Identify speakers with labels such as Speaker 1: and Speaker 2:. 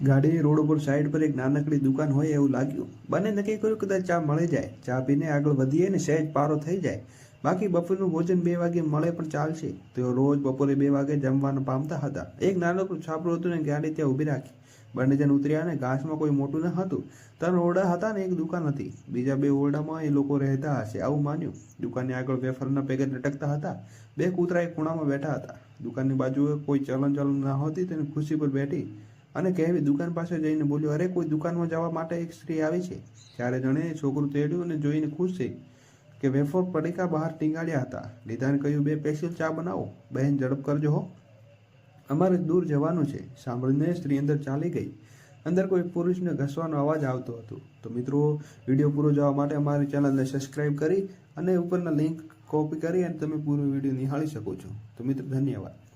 Speaker 1: ગાડી રોડ ઉપર સાઈડ પર એક નાનકડી દુકાન હોય એવું લાગ્યું. બંને નક્કી કર્યું કદાચ ચા મળી જાય. ચા પીને આગળ વધીએ ને સહેજ પારો થઈ જાય. બાકી બપોરનું ભોજન 2 વાગે મળે પણ ચાલશે. તેઓ રોજ બપોરે 2 વાગે જમવાનું પામતા હતા. એક નાનકડું છાપરું હતું ને ગાડી ત્યાં ઊભી રાખી. બંને જણ ઉતર્યા ને ઘાસમાં કોઈ મોટું ન હતું. 3 ઓરડા હતા ને એક દુકાન હતી. બીજા 2 ઓરડામાં એ લોકો રહેતા હશે આવું માન્યું. દુકાનની આગળ વેફરના પેકેટ લટકતા હતા. 2 કૂતરા એક ખૂણામાં બેઠા હતા. દુકાનની બાજુએ કોઈ ચલણ ન હતી તેની ખુરશી પર બેઠી અને કહેવી દુકાન પાસે જઈને બોલ્યો, અરે કોઈ દુકાનમાં જવા માટે એક સ્ત્રી આવી છે. 4 જણે છોકરું તેડ્યું અને જોઈને ખુશ થઈ કે વેફર પડીકા બહાર ટીંગાડ્યા હતા. લીધાને કહ્યું, 2 સ્પેશિયલ ચા બનાવો. બહેન ઝડપ કરજો હો, અમારે દૂર જવાનું છે. સાંભળીને સ્ત્રી અંદર ચાલી ગઈ. અંદર કોઈ પુરુષને ઘસવાનો અવાજ આવતો હતો. તો મિત્રો, વિડીયો પૂરો જોવા માટે અમારી ચેનલને સબસ્ક્રાઈબ કરી અને ઉપરના લિંક કોપી કરી અને તમે પૂરો વિડીયો નિહાળી શકો છો. તો મિત્રો, ધન્યવાદ.